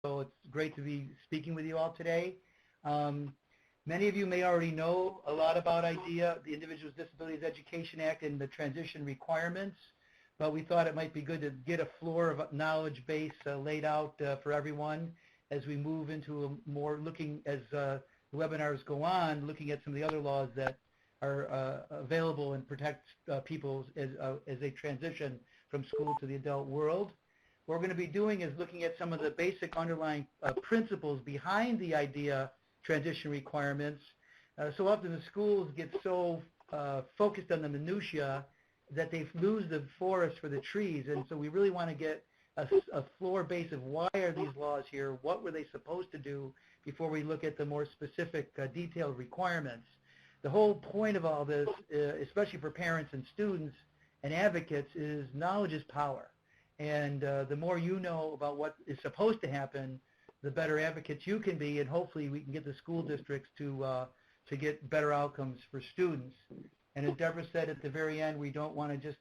So it's great to be speaking with you all today. Um, Many of you may already know a lot about IDEA, the Individuals with Disabilities Education Act, and the transition requirements, but we thought it might be good to get a floor of knowledge base laid out for everyone as we move into a more looking, as the webinars go on, looking at some of the other laws that are available and protect people as they transition from school to the adult world. What we're going to be doing is looking at some of the basic underlying principles behind the IDEA transition requirements. So often the schools get so focused on the minutia that they lose the forest for the trees, and so we really want to get a floor base of why are these laws here, what were they supposed to do before we look at the more specific detailed requirements. The whole point of all this, especially for parents and students and advocates, is knowledge is power. And the more you know about what is supposed to happen, the better advocates you can be, and hopefully we can get the school districts to get better outcomes for students. And as Deborah said at the very end, we don't want to just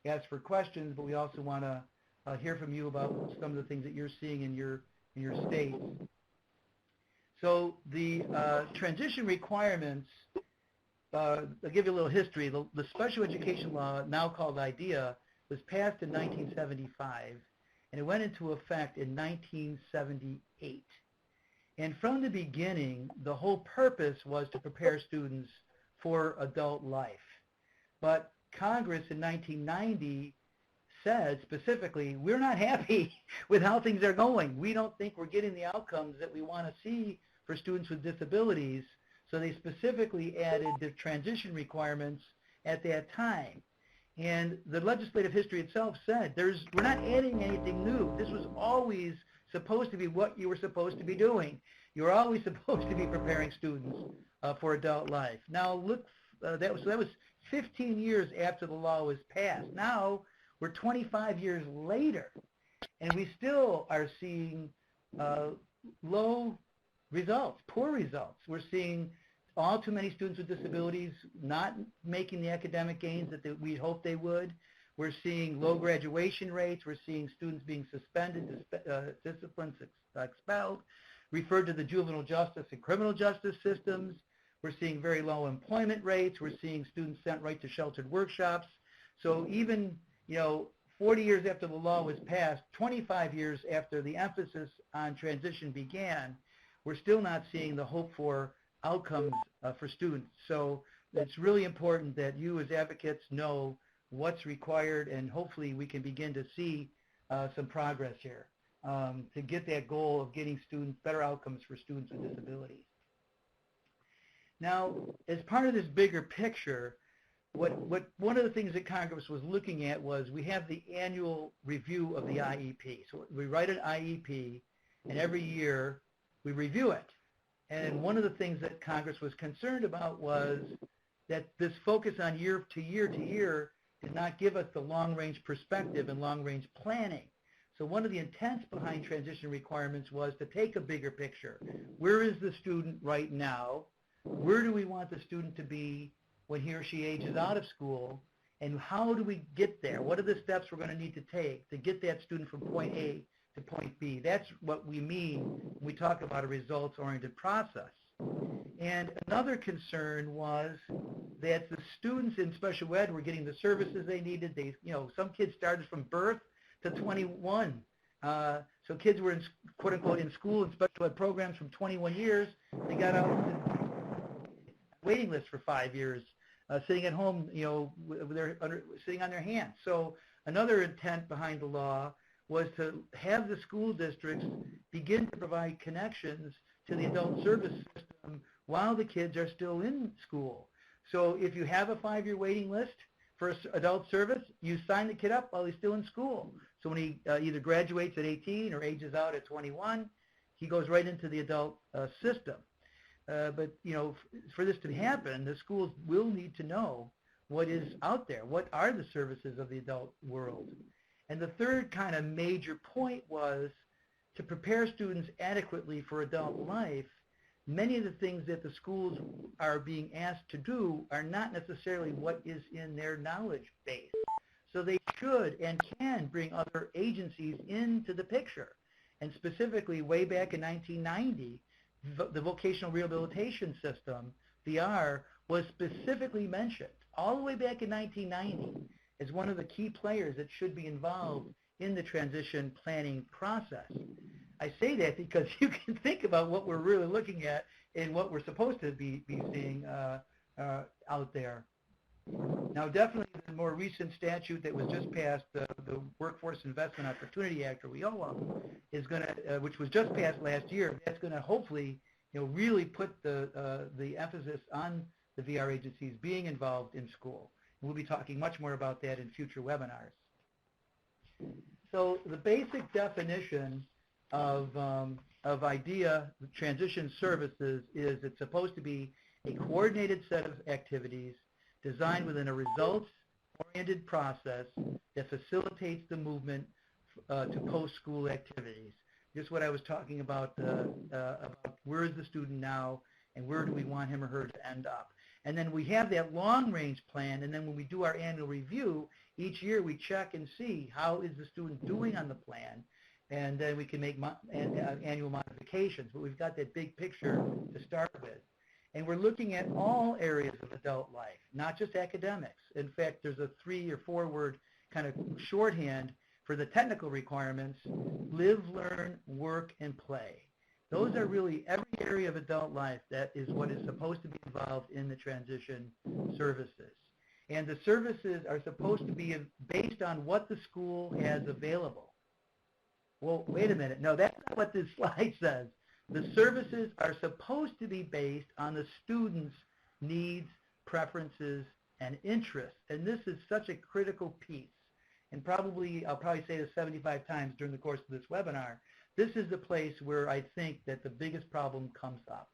ask for questions, but we also want to hear from you about some of the things that you're seeing in your states. So the transition requirements, I'll give you a little history. The special education law, now called IDEA, was passed in 1975, and it went into effect in 1978. And from the beginning, the whole purpose was to prepare students for adult life. But Congress in 1990 said specifically, we're not happy with how things are going. We don't think we're getting the outcomes that we want to see for students with disabilities. So they specifically added the transition requirements at that time. And the legislative history itself said we're not adding anything new. This was always supposed to be what you were supposed to be doing. You were always supposed to be preparing students for adult life. Now look, that was 15 years after the law was passed. Now we're 25 years later, and we still are seeing low results, poor results. We're seeing all too many students with disabilities not making the academic gains that we hoped they would. We're seeing low graduation rates. We're seeing students being suspended, disciplined, expelled, referred to the juvenile justice and criminal justice systems. We're seeing very low employment rates. We're seeing students sent right to sheltered workshops. So even 40 years after the law was passed, 25 years after the emphasis on transition began, we're still not seeing the hope for outcomes for students. So it's really important that you as advocates know what's required, and hopefully we can begin to see some progress here to get that goal of getting students better outcomes for students with disabilities. Now, as part of this bigger picture, one of the things that Congress was looking at was we have the annual review of the IEP. So we write an IEP, and every year we review it. And one of the things that Congress was concerned about was that this focus on year to year to year did not give us the long-range perspective and long-range planning. So one of the intents behind transition requirements was to take a bigger picture. Where is the student right now? Where do we want the student to be when he or she ages out of school? And how do we get there? What are the steps we're going to need to take to get that student from point A to point B? That's what we mean when we talk about a results-oriented process. And another concern was that the students in special ed were getting the services they needed. Some kids started from birth to 21. So kids were in, quote unquote, in school in special ed programs from 21 years. They got out on the waiting list for 5 years, sitting at home, sitting on their hands. So another intent behind the law was to have the school districts begin to provide connections to the adult service system while the kids are still in school. So if you have a 5-year waiting list for adult service, you sign the kid up while he's still in school. So when he either graduates at 18 or ages out at 21, he goes right into the adult system. But for this to happen, the schools will need to know what is out there. What are the services of the adult world? And the third kind of major point was to prepare students adequately for adult life. Many of the things that the schools are being asked to do are not necessarily what is in their knowledge base. So they should and can bring other agencies into the picture. And specifically, way back in 1990, the vocational rehabilitation system, VR, was specifically mentioned all the way back in 1990 as one of the key players that should be involved in the transition planning process. I say that because you can think about what we're really looking at and what we're supposed to be seeing out there. Now, definitely the more recent statute that was just passed, the Workforce Investment Opportunity Act, or WIOA, is going to, which was just passed last year, that's going to hopefully, really put the emphasis on the VR agencies being involved in school. And we'll be talking much more about that in future webinars. So the basic definition of IDEA transition services is it's supposed to be a coordinated set of activities designed within a results-oriented process that facilitates the movement to post-school activities. Just what I was talking about where is the student now and where do we want him or her to end up. And then we have that long-range plan, and then when we do our annual review, each year we check and see how is the student doing on the plan, and then we can make annual modifications. But we've got that big picture to start with. And we're looking at all areas of adult life, not just academics. In fact, there's a 3 or 4 word kind of shorthand for the technical requirements: live, learn, work, and play. Those are really every area of adult life that is what is supposed to be involved in the transition services. And the services are supposed to be based on what the school has available. Well, wait a minute. No, that's not what this slide says. The services are supposed to be based on the student's needs, preferences, and interests. And this is such a critical piece. And I'll probably say this 75 times during the course of this webinar. This is the place where I think that the biggest problem comes up.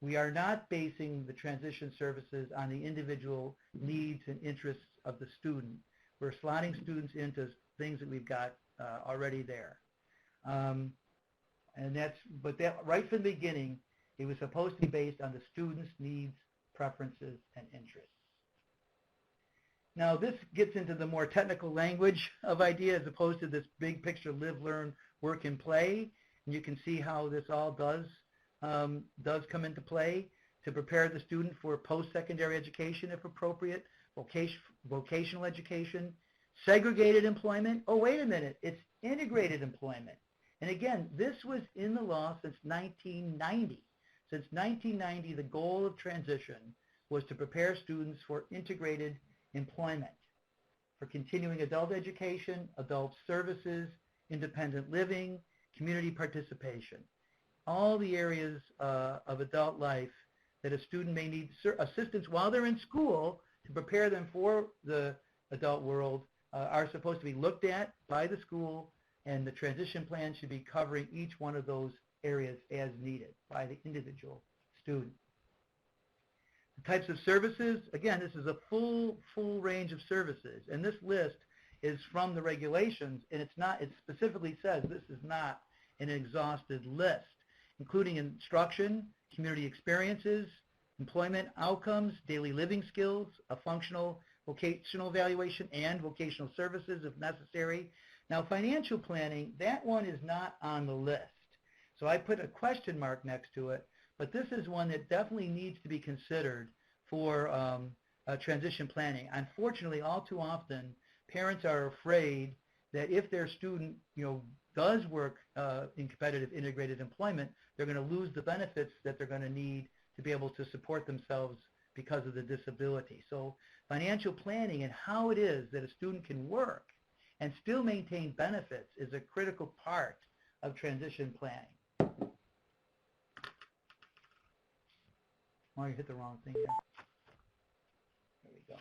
We are not basing the transition services on the individual needs and interests of the student. We're slotting students into things that we've got already there. But right from the beginning, it was supposed to be based on the student's needs, preferences, and interests. Now, this gets into the more technical language of IDEA as opposed to this big picture: live, learn, work, and play. And you can see how this all does come into play to prepare the student for post-secondary education, if appropriate, vocational education, segregated employment. Oh, wait a minute, it's integrated employment. And again, this was in the law since 1990. Since 1990, the goal of transition was to prepare students for integrated employment, for continuing adult education, adult services, independent living, community participation. All the areas of adult life that a student may need assistance while they're in school to prepare them for the adult world are supposed to be looked at by the school, and the transition plan should be covering each one of those areas as needed by the individual student. The types of services, again, this is a full range of services, and this list is from the regulations, and it specifically says this is not an exhausted list, including instruction, community experiences, employment outcomes, daily living skills, a functional vocational evaluation, and vocational services if necessary. Now, financial planning, that one is not on the list. So I put a question mark next to it, but this is one that definitely needs to be considered for transition planning. Unfortunately, all too often, parents are afraid that if their student, does work in competitive integrated employment, they're going to lose the benefits that they're going to need to be able to support themselves because of the disability. So financial planning and how it is that a student can work and still maintain benefits is a critical part of transition planning. Oh, you hit the wrong thing here. There we go.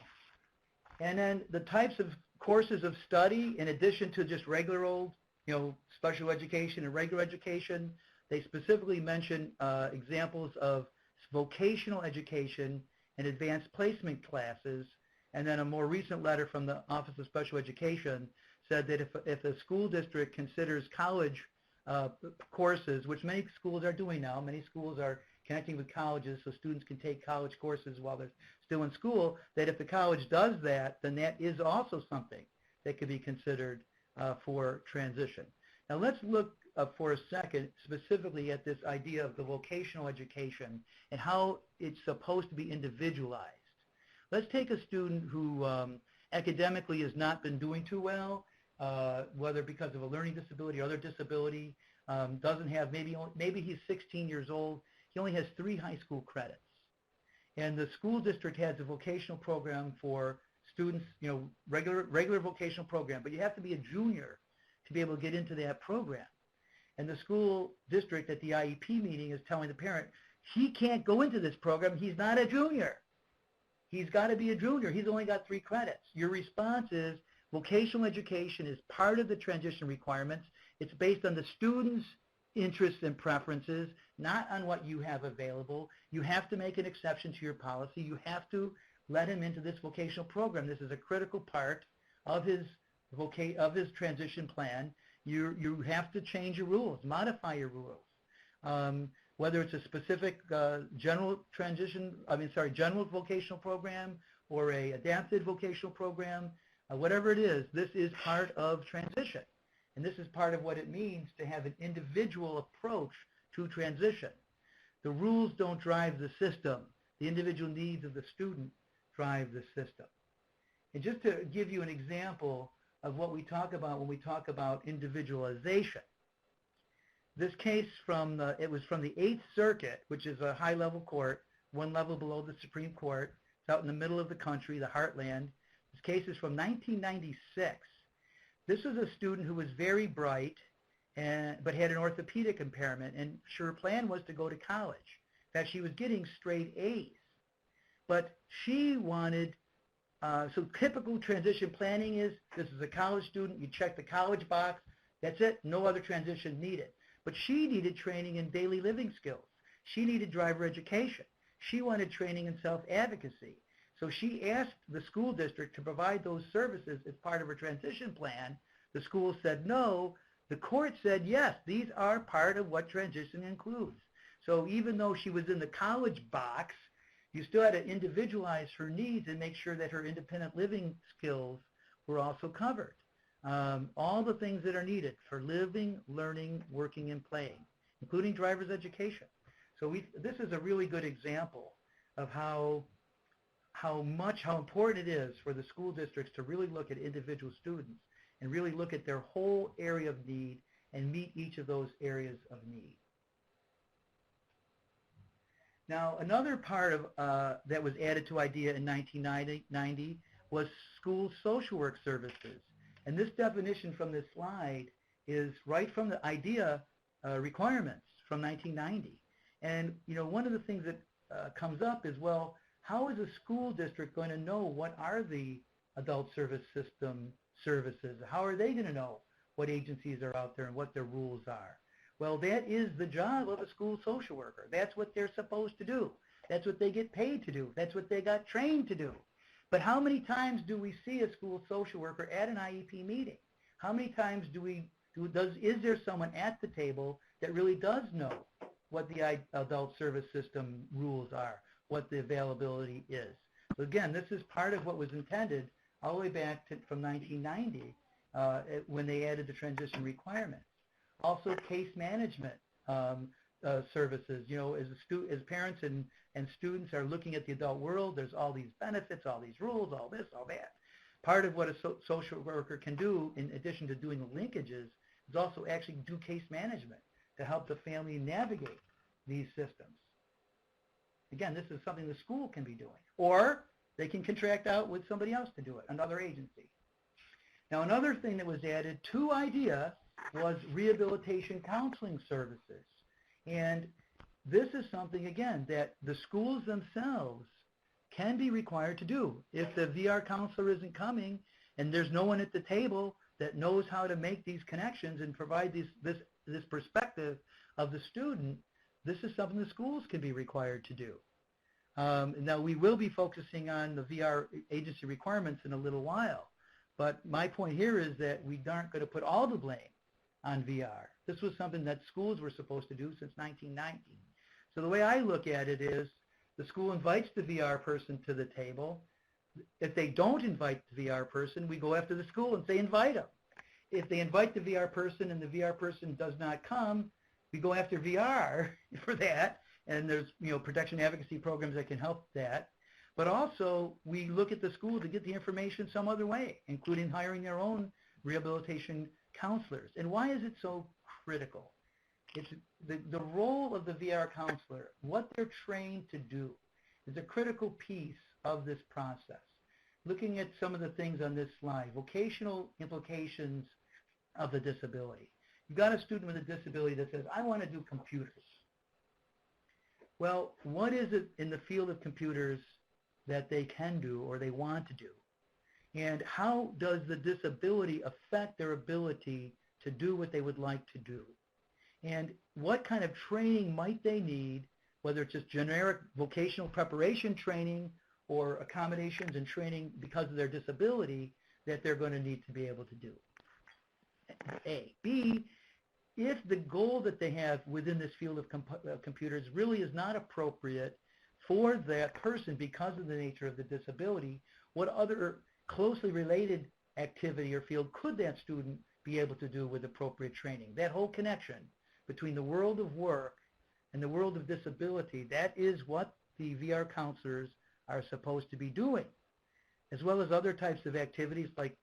And then the types of courses of study, in addition to just regular old, special education and regular education, they specifically mention examples of vocational education and advanced placement classes. And then a more recent letter from the Office of Special Education said that if a school district considers college courses, which many schools are doing now, many schools are connecting with colleges so students can take college courses while they're still in school, that if the college does that, then that is also something that could be considered for transition. Now let's look for a second specifically at this idea of the vocational education and how it's supposed to be individualized. Let's take a student who academically has not been doing too well, whether because of a learning disability or other disability, doesn't have, maybe he's 16 years old, he only has 3 high school credits. And the school district has a vocational program for students, regular vocational program, but you have to be a junior to be able to get into that program. And the school district at the IEP meeting is telling the parent, he can't go into this program, he's not a junior. He's got to be a junior, he's only got 3 credits. Your response is, vocational education is part of the transition requirements. It's based on the student's interests and preferences, not on what you have available. You have to make an exception to your policy. You have to let him into this vocational program. This is a critical part of his transition plan. You have to change your rules, modify your rules. Whether it's a specific general vocational program or a adapted vocational program, whatever it is, this is part of transition. And this is part of what it means to have an individual approach to transition. The rules don't drive the system. The individual needs of the student drive the system. And just to give you an example of what we talk about when we talk about individualization, this case it was from the 8th Circuit, which is a high-level court, 1 level below the Supreme Court. It's out in the middle of the country, the heartland. This case is from 1996. This was a student who was very bright, but had an orthopedic impairment, and her plan was to go to college. In fact, she was getting straight A's. But she wanted, so typical transition planning is, this is a college student, you check the college box, that's it, no other transition needed. But she needed training in daily living skills. She needed driver education. She wanted training in self-advocacy. So she asked the school district to provide those services as part of her transition plan. The school said no. The court said yes, these are part of what transition includes. So even though she was in the college box, you still had to individualize her needs and make sure that her independent living skills were also covered. All the things that are needed for living, learning, working, and playing, including driver's education. So this is a really good example of how important it is for the school districts to really look at individual students and really look at their whole area of need and meet each of those areas of need. Now, another part of that was added to IDEA in 1990 was school social work services. And this definition from this slide is right from the IDEA requirements from 1990. And one of the things that comes up is, well, how is a school district going to know what are the adult service system services? How are they going to know what agencies are out there and what their rules are? Well, that is the job of a school social worker. That's what they're supposed to do. That's what they get paid to do. That's what they got trained to do. But how many times do we see a school social worker at an IEP meeting? How many times is there someone at the table that really does know what the adult service system rules are, what the availability is? So again, this is part of what was intended all the way back from 1990 when they added the transition requirements. Also, case management services. As parents and students are looking at the adult world, there's all these benefits, all these rules, all this, all that. Part of what a social worker can do, in addition to doing the linkages, is also actually do case management to help the family navigate these systems. Again, this is something the school can be doing. Or they can contract out with somebody else to do it, another agency. Now, another thing that was added to IDEA was rehabilitation counseling services. And this is something, again, that the schools themselves can be required to do. If the VR counselor isn't coming and there's no one at the table that knows how to make these connections and provide this perspective of the student, this is something the schools can be required to do. Now, we will be focusing on the VR agency requirements in a little while, but my point here is that we aren't going to put all the blame on VR. This was something that schools were supposed to do since 1990. So the way I look at it is the school invites the VR person to the table. If they don't invite the VR person, we go after the school and say invite them. if they invite the VR person and the VR person does not come, we go after VR for that, and there's protection advocacy programs that can help that. But also we look at the school to get the information some other way, including hiring their own rehabilitation counselors. And why is it so critical? It's the role of the VR counselor, what they're trained to do, is a critical piece of this process. Looking at some of the things on this slide, vocational implications of the disability. You've got a student with a disability that says, I want to do computers. Well, what is it in the field of computers that they can do or they want to do? And how does the disability affect their ability to do what they would like to do? And what kind of training might they need, whether it's just generic vocational preparation training or accommodations and training because of their disability that they're going to need to be able to do. A. B, if the goal that they have within this field of computers really is not appropriate for that person because of the nature of the disability, what other closely related activity or field could that student be able to do with appropriate training? That whole connection between the world of work and the world of disability, that is what the VR counselors are supposed to be doing, as well as other types of activities like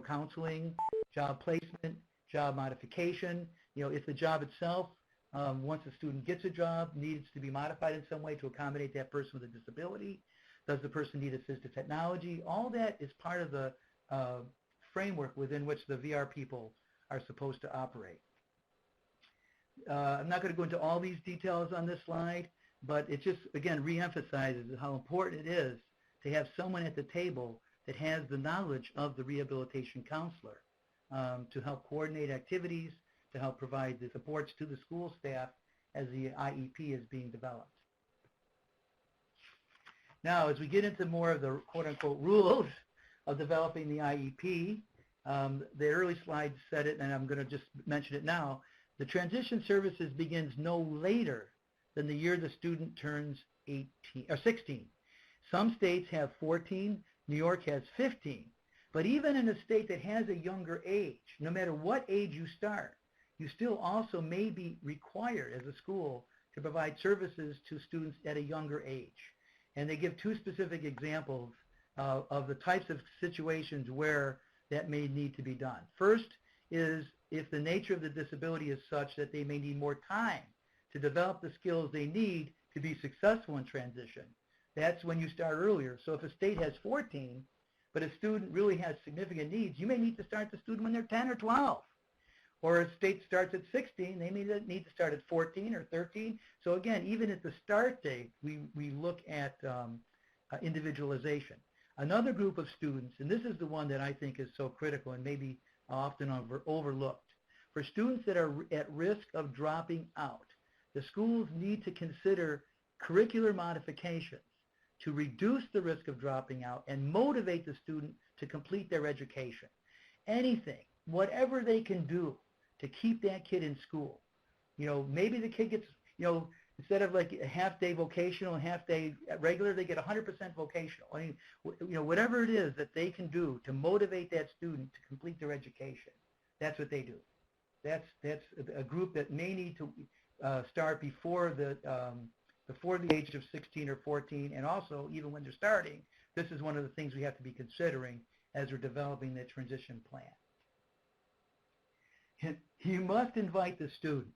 counseling, job placement, job modification. If the job itself, once a student gets a job, needs to be modified in some way to accommodate that person with a disability. Does the person need assistive technology? All that is part of the framework within which the VR people are supposed to operate. I'm not going to go into all these details on this slide, but it just, again, reemphasizes how important it is to have someone at the table that has the knowledge of the rehabilitation counselor to help coordinate activities, to help provide the supports to the school staff as the IEP is being developed. Now, as we get into more of the quote-unquote rules of developing the IEP, the early slides said it, and I'm going to just mention it now. The transition services begins no later than the year the student turns 16. Some states have 14, New York has 15. But even in a state that has a younger age, no matter what age you start, you still also may be required as a school to provide services to students at a younger age. And they give two specific examples of the types of situations where that may need to be done. First is if the nature of the disability is such that they may need more time to develop the skills they need to be successful in transition. That's when you start earlier. So if a state has 14, but a student really has significant needs, you may need to start the student when they're 10 or 12. Or a state starts at 16, they may need to start at 14 or 13. So again, even at the start date, we look at individualization. Another group of students, and this is the one that I think is so critical and maybe often overlooked. For students that are at risk of dropping out, the schools need to consider curricular modifications to reduce the risk of dropping out and motivate the student to complete their education. Anything, whatever they can do to keep that kid in school. Maybe the kid gets, instead of like a half-day vocational and half-day regular, they get 100% vocational. I mean, whatever it is that they can do to motivate that student to complete their education, that's what they do. That's a group that may need to start before the age of 16 or 14, and also even when they're starting, this is one of the things we have to be considering as we're developing the transition plan. You must invite the student.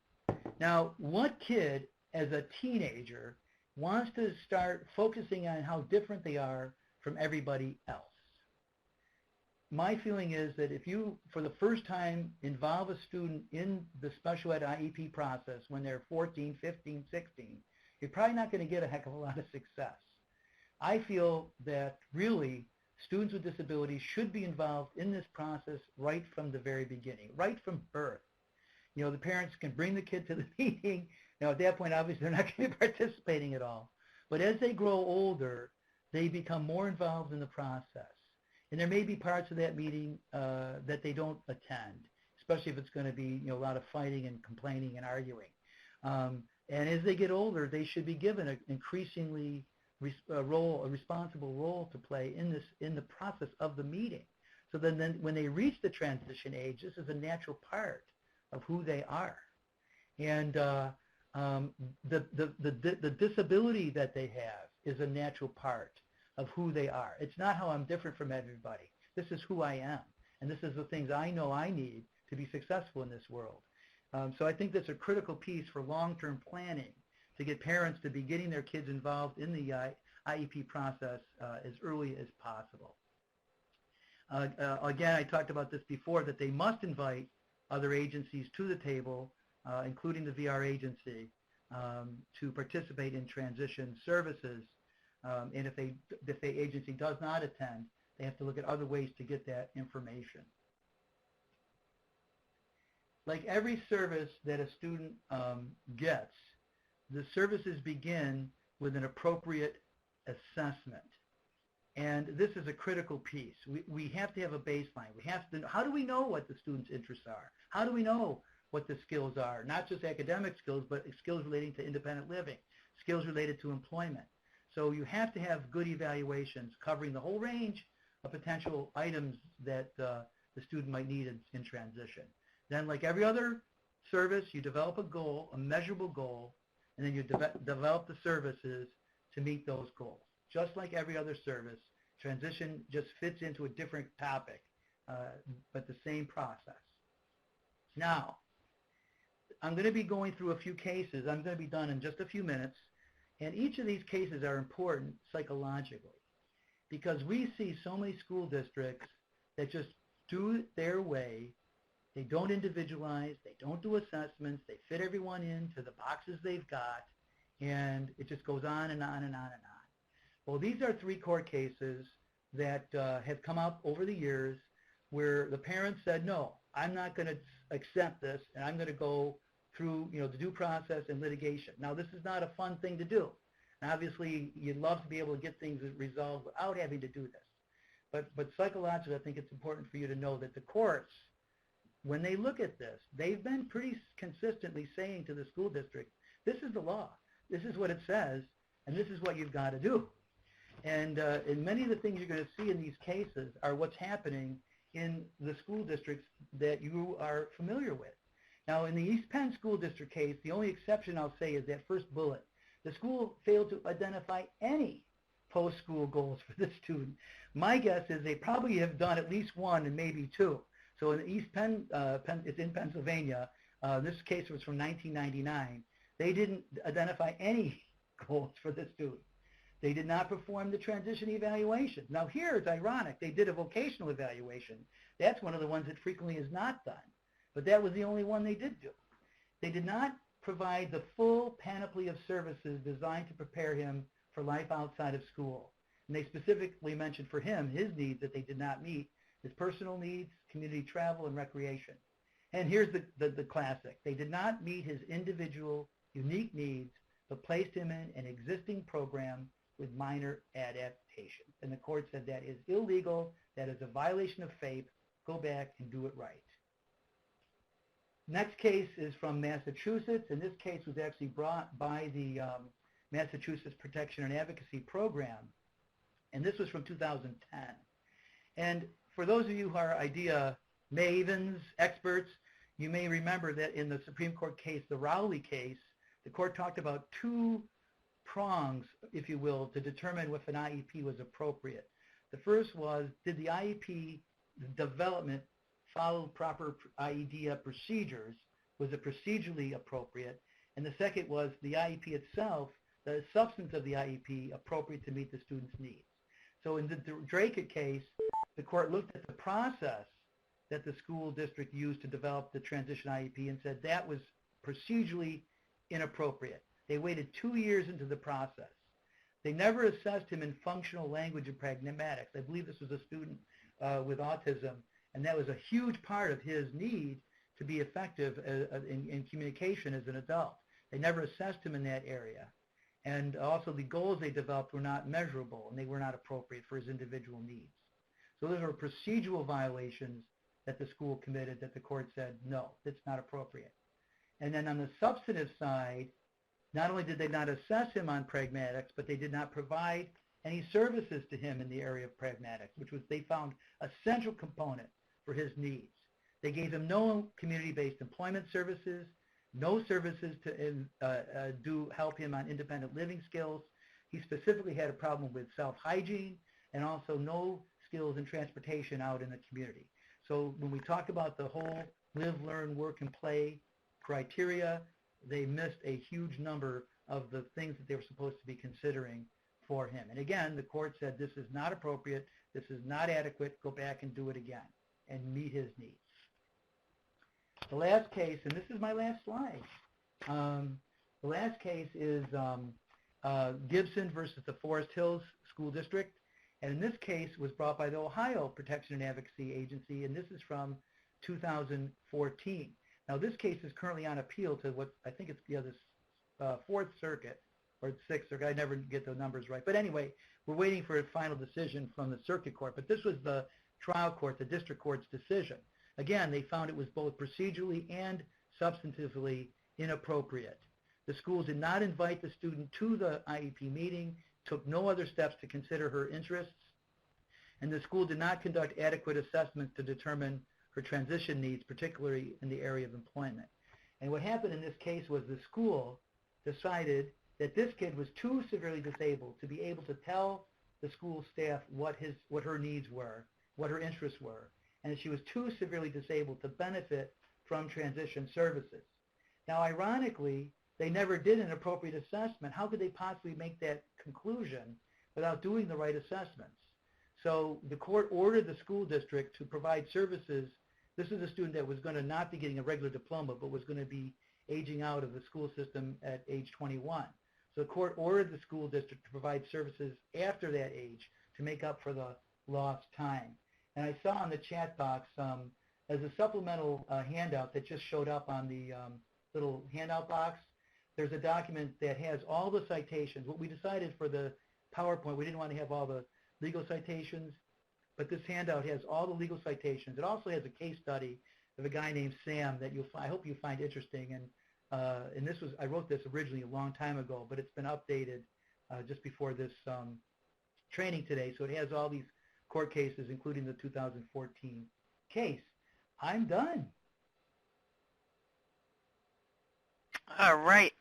Now, what kid as a teenager wants to start focusing on how different they are from everybody else? My feeling is that if you, for the first time, involve a student in the special ed IEP process when they're 14, 15, 16, you're probably not going to get a heck of a lot of success. I feel that really students with disabilities should be involved in this process right from the very beginning, right from birth. The parents can bring the kid to the meeting. Now, at that point, obviously, they're not going to be participating at all. But as they grow older, they become more involved in the process. And there may be parts of that meeting that they don't attend, especially if it's going to be a lot of fighting and complaining and arguing. And as they get older, they should be given an increasingly a responsible role to play in the process of the meeting. So then when they reach the transition age, this is a natural part of who they are. And the disability that they have is a natural part of who they are. It's not how I'm different from everybody. This is who I am. And this is the things I know I need to be successful in this world. So I think that's a critical piece for long-term planning, to get parents to be getting their kids involved in the IEP process as early as possible. Again, I talked about this before, that they must invite other agencies to the table, including the VR agency, to participate in transition services. And if the agency does not attend, they have to look at other ways to get that information. Like every service that a student gets, the services begin with an appropriate assessment. And this is a critical piece. We have to have a baseline. We have to, how do we know what the student's interests are? How do we know what the skills are? Not just academic skills, but skills relating to independent living, skills related to employment. So you have to have good evaluations covering the whole range of potential items that the student might need in transition. Then, like every other service, you develop a goal, a measurable goal, and then you develop the services to meet those goals. Just like every other service, transition just fits into a different topic, but the same process. Now, I'm going to be going through a few cases. I'm going to be done in just a few minutes. And each of these cases are important psychologically, because we see so many school districts that just do it their way. They don't individualize. They don't do assessments. They fit everyone into the boxes they've got, and it just goes on and on and on and on. Well, these are 3 court cases that have come up over the years where the parents said, no, I'm not going to accept this, and I'm going to go through the due process and litigation. Now, this is not a fun thing to do. And obviously, you'd love to be able to get things resolved without having to do this. But psychologically, I think it's important for you to know that the courts, when they look at this, they've been pretty consistently saying to the school district, this is the law. This is what it says, and this is what you've got to do. And many of the things you're going to see in these cases are what's happening in the school districts that you are familiar with. Now, in the East Penn School District case, the only exception I'll say is that first bullet. The school failed to identify any post-school goals for the student. My guess is they probably have done at least 1 and maybe 2. So in East Penn, it's in Pennsylvania. This case was from 1999. They didn't identify any goals for the student. They did not perform the transition evaluation. Now here it's ironic. They did a vocational evaluation. That's one of the ones that frequently is not done. But that was the only one they did do. They did not provide the full panoply of services designed to prepare him for life outside of school. And they specifically mentioned for him his needs that they did not meet, his personal needs, community travel, and recreation. And here's the classic. They did not meet his individual, unique needs, but placed him in an existing program with minor adaptations. And the court said that is illegal, that is a violation of FAPE, go back and do it right. Next case is from Massachusetts, and this case was actually brought by the Massachusetts Protection and Advocacy Program, and this was from 2010. And for those of you who are IDEA mavens, experts, you may remember that in the Supreme Court case, the Rowley case, the court talked about 2 prongs, if you will, to determine if an IEP was appropriate. The first was, did the IEP development follow proper IDEA procedures? Was it procedurally appropriate? And the second was the IEP itself, the substance of the IEP, appropriate to meet the student's needs. So in the Drake case, the court looked at the process that the school district used to develop the transition IEP and said that was procedurally inappropriate. They waited 2 years into the process. They never assessed him in functional language and pragmatics. I believe this was a student with autism, and that was a huge part of his need to be effective in communication as an adult. They never assessed him in that area. And also the goals they developed were not measurable, and they were not appropriate for his individual needs. So those are procedural violations that the school committed that the court said, no, that's not appropriate. And then on the substantive side, not only did they not assess him on pragmatics, but they did not provide any services to him in the area of pragmatics, which was they found a central component for his needs. They gave him no community-based employment services, no services to help him on independent living skills. He specifically had a problem with self-hygiene and also no skills in transportation out in the community. So when we talk about the whole live, learn, work, and play criteria, they missed a huge number of the things that they were supposed to be considering for him. And again, the court said this is not appropriate, this is not adequate, go back and do it again and meet his needs. The last case, and this is my last slide, the last case is Gibson versus the Forest Hills School District. And in this case was brought by the Ohio Protection and Advocacy Agency, and this is from 2014. Now this case is currently on appeal to what I think it's the Fourth Circuit, or Sixth Circuit, I never get the numbers right. But anyway, we're waiting for a final decision from the circuit court. But this was the trial court, the district court's decision. Again, they found it was both procedurally and substantively inappropriate. The school did not invite the student to the IEP meeting, took no other steps to consider her interests, and the school did not conduct adequate assessments to determine her transition needs, particularly in the area of employment. And what happened in this case was the school decided that this kid was too severely disabled to be able to tell the school staff what her needs were, what her interests were, and that she was too severely disabled to benefit from transition services. Now, ironically, they never did an appropriate assessment. How could they possibly make that conclusion without doing the right assessments? So the court ordered the school district to provide services. This is a student that was going to not be getting a regular diploma, but was going to be aging out of the school system at age 21. So the court ordered the school district to provide services after that age to make up for the lost time. And I saw in the chat box as a supplemental handout that just showed up on the little handout box, there's a document that has all the citations. What we decided for the PowerPoint, we didn't want to have all the legal citations, but this handout has all the legal citations. It also has a case study of a guy named Sam that I hope you find interesting. And this was, I wrote this originally a long time ago, but it's been updated just before this training today. So it has all these court cases, including the 2014 case. I'm done. All right.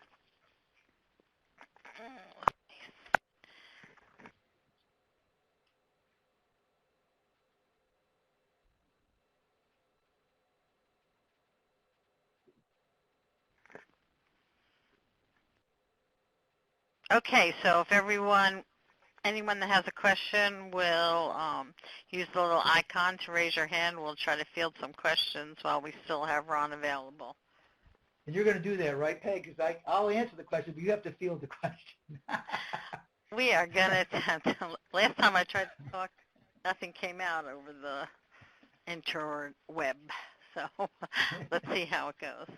Okay, so if anyone that has a question will use the little icon to raise your hand. We'll try to field some questions while we still have Ron available. And you're going to do that, right, Peg? Because I'll answer the question, but you have to field the question. We are going to attempt. Last time I tried to talk, nothing came out over the interweb. So let's see how it goes.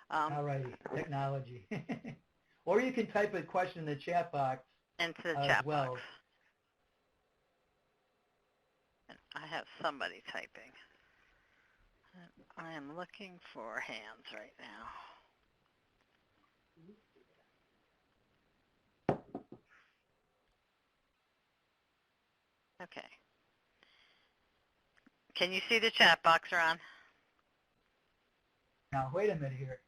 All righty, technology. Or you can type a question in the chat box into the chat well. box. And I have somebody typing. I am looking for hands right now. Okay. Can you see the chat box, Ron? Now, wait a minute here.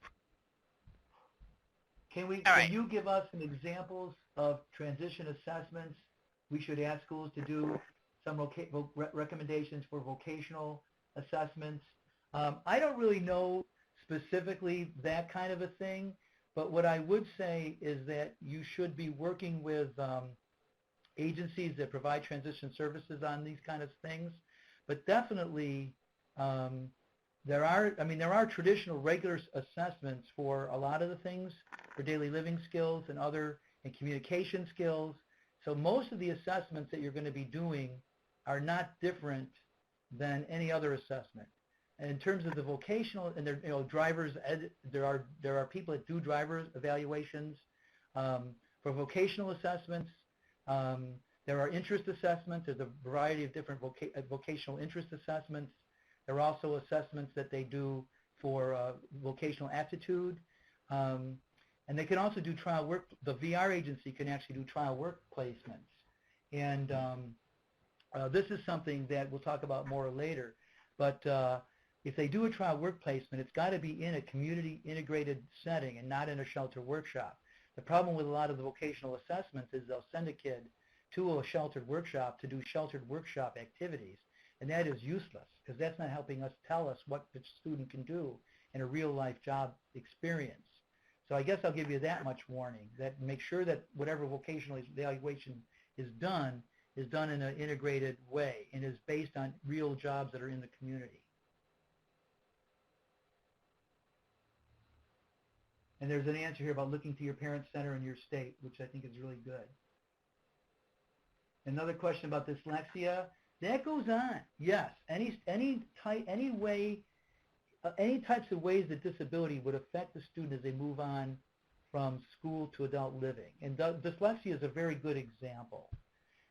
Can you give us some examples of transition assessments we should ask schools to do, some recommendations for vocational assessments? I don't really know specifically that kind of a thing, but what I would say is that you should be working with agencies that provide transition services on these kind of things. But definitely, there are traditional regular assessments for a lot of the things, for daily living skills and communication skills. So most of the assessments that you're going to be doing are not different than any other assessment. And in terms of the vocational, and there are people that do driver's evaluations. For vocational assessments, there are interest assessments. There's a variety of different vocational interest assessments. There are also assessments that they do for vocational aptitude. And they can also do trial work. The VR agency can actually do trial work placements. And this is something that we'll talk about more later. But if they do a trial work placement, it's got to be in a community integrated setting and not in a shelter workshop. The problem with a lot of the vocational assessments is they'll send a kid to a sheltered workshop to do sheltered workshop activities, and that is useless because that's not helping us tell us what the student can do in a real life job experience. So I guess I'll give you that much warning, that make sure that whatever vocational evaluation is done in an integrated way and is based on real jobs that are in the community. And there's an answer here about looking to your parent center in your state, which I think is really good. Another question about dyslexia. That goes on. Yes, any types of ways that disability would affect the student as they move on from school to adult living. And dyslexia is a very good example.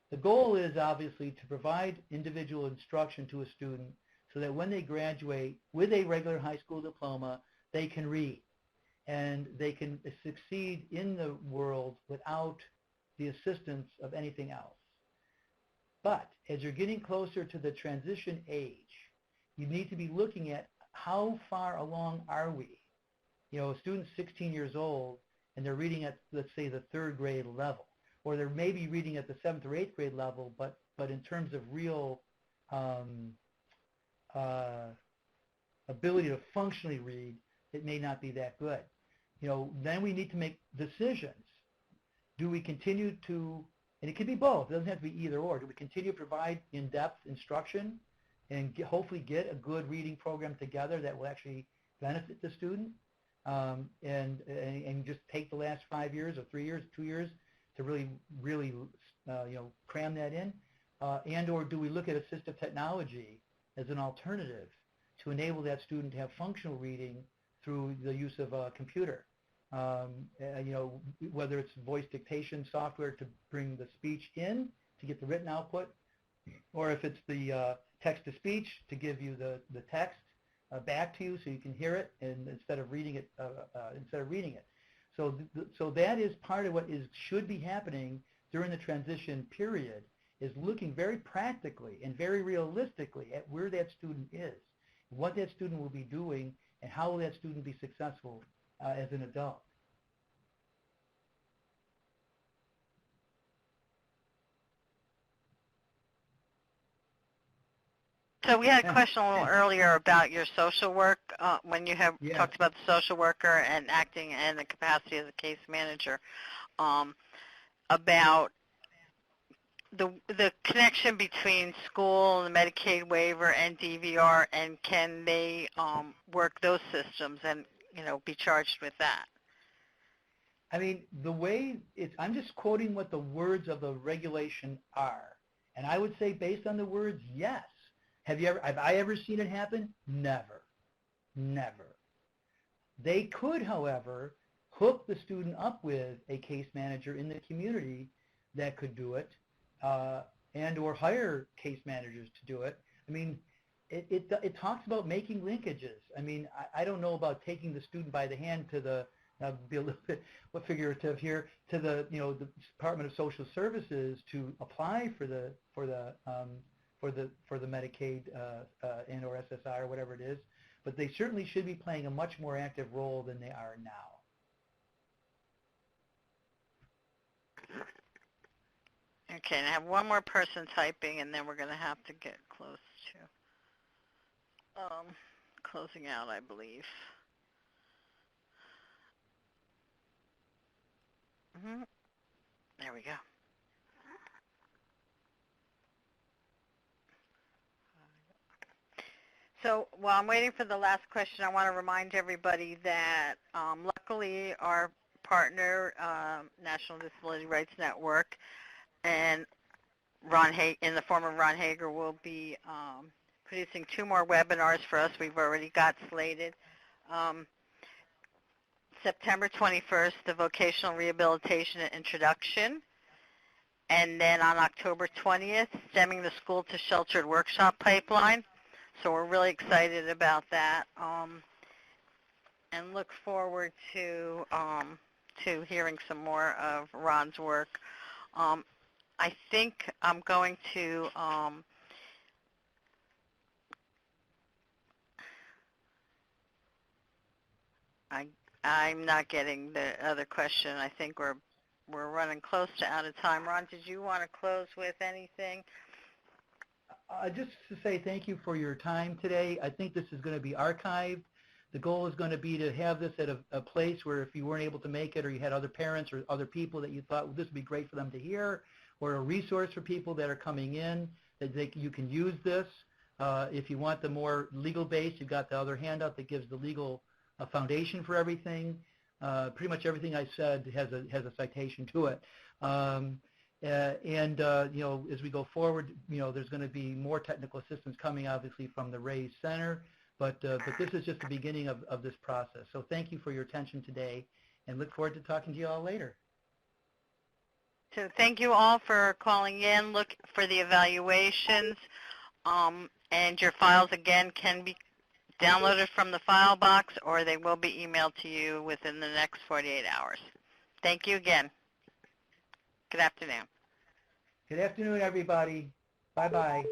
The goal is obviously to provide individual instruction to a student so that when they graduate with a regular high school diploma, they can read and they can succeed in the world without the assistance of anything else. But as you're getting closer to the transition age, you need to be looking at how far along are we? You know, a student's 16 years old and they're reading at, let's say, the 3rd grade level, or they're maybe reading at the 7th or 8th grade level, but in terms of real ability to functionally read, it may not be that good. You know, then we need to make decisions. Do we continue to, and it could be both, it doesn't have to be either or, do we continue to provide in-depth instruction and hopefully get a good reading program together that will actually benefit the student, and just take the last 5 years or 3 years, 2 years to really cram that in, and or do we look at assistive technology as an alternative to enable that student to have functional reading through the use of a computer, whether it's voice dictation software to bring the speech in to get the written output, or if it's the text-to-speech to give you the text back to you so you can hear it and instead of reading it. So that is part of what should be happening during the transition period, is looking very practically and very realistically at where that student is, what that student will be doing, and how will that student be successful as an adult. So we had a question a little earlier about your social work, when you have talked about the social worker and acting in the capacity as a case manager, about the connection between school and the Medicaid waiver and DVR, and can they work those systems and be charged with that? I mean, the way I'm just quoting what the words of the regulation are, and I would say based on the words, yes. Have I ever seen it happen? Never. Never. They could, however, hook the student up with a case manager in the community that could do it, and or hire case managers to do it. I mean, it talks about making linkages. I mean, I don't know about taking the student by the hand to the, I'll be a little bit figurative here, to the the Department of Social Services to apply for the Medicaid and or SSI or whatever it is, but they certainly should be playing a much more active role than they are now. Okay, and I have one more person typing, and then we're going to have to get close to closing out, I believe. There we go. So while I'm waiting for the last question, I want to remind everybody that luckily our partner, National Disability Rights Network, and in the form of Ron Hager, will be producing 2 more webinars for us. We've already got slated. September 21st, the Vocational Rehabilitation Introduction. And then on October 20th, Stemming the School to Sheltered Workshop Pipeline. So we're really excited about that, and look forward to hearing some more of Ron's work. I I think I'm going to, I'm not getting the other question. I think we're running close to out of time. Ron, did you want to close with anything? Just to say thank you for your time today. I think this is going to be archived. The goal is going to be to have this at a place where if you weren't able to make it or you had other parents or other people that you thought, well, this would be great for them to hear, or a resource for people that are coming in, that you can use this. If you want the more legal base, you've got the other handout that gives the legal foundation for everything. Pretty much everything I said has a citation to it. As we go forward, there's going to be more technical assistance coming, obviously, from the Ray Center, but this is just the beginning of this process. So thank you for your attention today, and look forward to talking to you all later. So thank you all for calling in. Look for the evaluations, and your files, again, can be downloaded from the file box, or they will be emailed to you within the next 48 hours. Thank you again. Good afternoon. Good afternoon, everybody. Bye-bye.